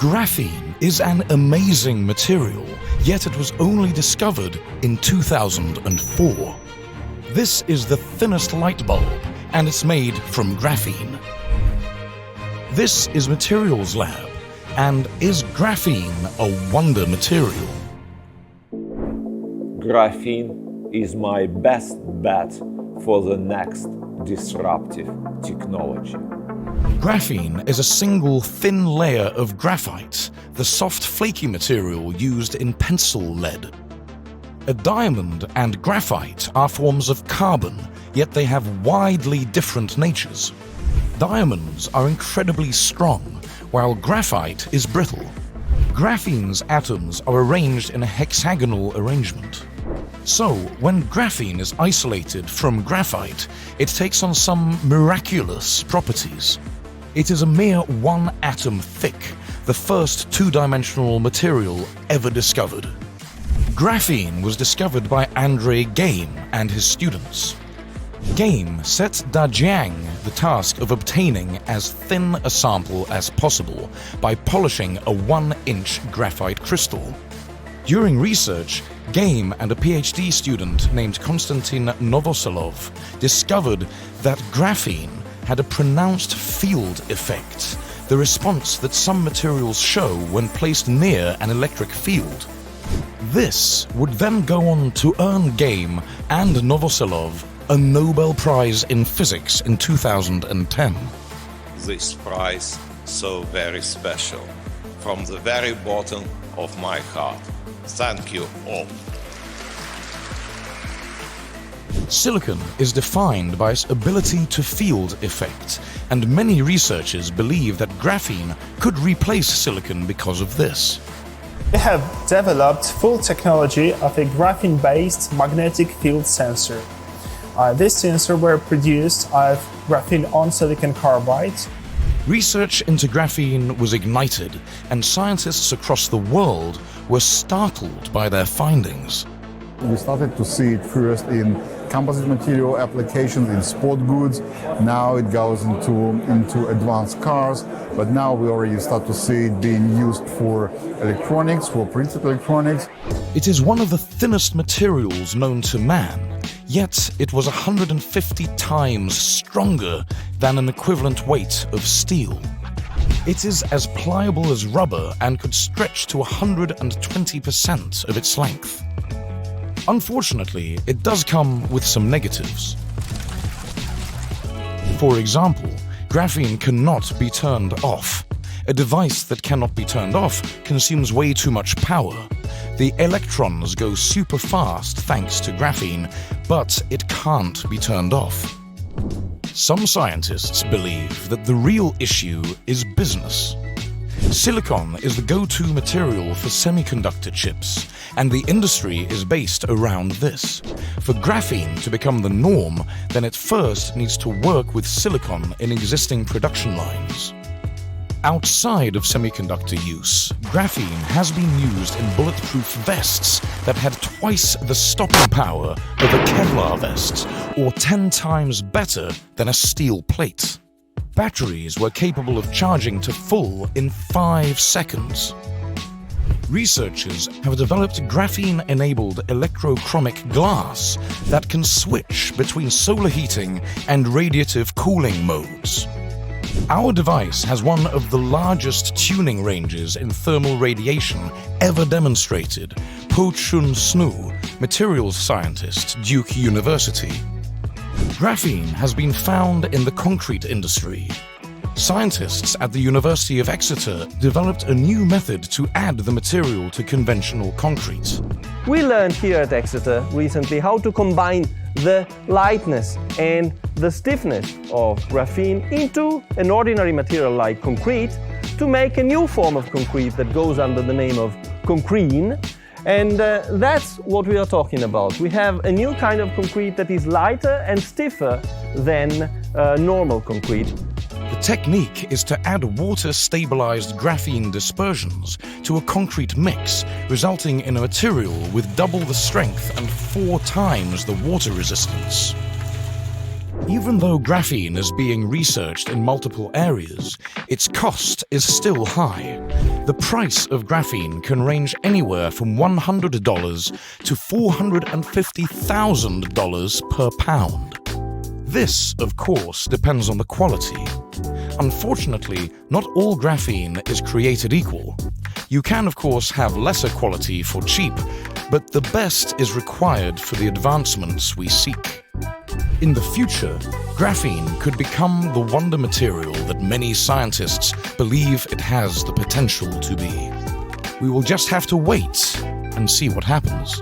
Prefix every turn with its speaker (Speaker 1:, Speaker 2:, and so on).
Speaker 1: Graphene is an amazing material, yet it was only discovered in 2004. This is the thinnest light bulb, and it's made from graphene. This is Materials Lab, and is graphene a wonder material?
Speaker 2: Graphene is my best bet for the next disruptive technology.
Speaker 1: Graphene is a single thin layer of graphite, the soft flaky material used in pencil lead. A diamond and graphite are forms of carbon, yet they have widely different natures. Diamonds are incredibly strong, while graphite is brittle. Graphene's atoms are arranged in a hexagonal arrangement. So, when graphene is isolated from graphite, it takes on some miraculous properties. It is a mere one atom thick, the first two-dimensional material ever discovered. Graphene was discovered by André Game and his students. Game set Dajiang the task of obtaining as thin a sample as possible by polishing a 1-inch graphite crystal. During research, Game and a PhD student named Konstantin Novoselov discovered that graphene had a pronounced field effect, the response that some materials show when placed near an electric field. This would then go on to earn Game and Novoselov a Nobel Prize in Physics in 2010.
Speaker 3: This prize so very special. From the very bottom of my heart. Thank you all.
Speaker 1: Silicon is defined by its ability to field effect, and many researchers believe that graphene could replace silicon because of this.
Speaker 4: We have developed full technology of a graphene-based magnetic field sensor. This sensor were produced of graphene on silicon carbide.
Speaker 1: Research into graphene was ignited, and scientists across the world were startled by their findings.
Speaker 5: We started to see it first in composite material applications, in sport goods. Now it goes into advanced cars, but now we already start to see it being used for electronics, for printed electronics.
Speaker 1: It is one of the thinnest materials known to man, yet it was 150 times stronger than an equivalent weight of steel. It is as pliable as rubber and could stretch to 120% of its length. Unfortunately, it does come with some negatives. For example, graphene cannot be turned off. A device that cannot be turned off consumes way too much power. The electrons go super fast thanks to graphene, but it can't be turned off. Some scientists believe that the real issue is business. Silicon is the go-to material for semiconductor chips, and the industry is based around this. For graphene to become the norm, then it first needs to work with silicon in existing production lines. Outside of semiconductor use, graphene has been used in bulletproof vests that had twice the stopping power of a Kevlar vest, or 10 times better than a steel plate. Batteries were capable of charging to full in 5 seconds. Researchers have developed graphene-enabled electrochromic glass that can switch between solar heating and radiative cooling modes. Our device has one of the largest tuning ranges in thermal radiation ever demonstrated, Po Chun Snu, materials scientist, Duke University. Graphene has been found in the concrete industry. Scientists at the University of Exeter developed a new method to add the material to conventional concrete.
Speaker 6: We learned here at Exeter recently how to combine the lightness and the stiffness of graphene into an ordinary material like concrete to make a new form of concrete that goes under the name of concrete. And that's what we are talking about. We have a new kind of concrete that is lighter and stiffer than normal concrete.
Speaker 1: The technique is to add water-stabilized graphene dispersions to a concrete mix, resulting in a material with double the strength and 4 times the water resistance. Even though graphene is being researched in multiple areas, its cost is still high. The price of graphene can range anywhere from $100 to $450,000 per pound. This, of course, depends on the quality. Unfortunately, not all graphene is created equal. You can, of course, have lesser quality for cheap, but the best is required for the advancements we seek. In the future, graphene could become the wonder material that many scientists believe it has the potential to be. We will just have to wait and see what happens.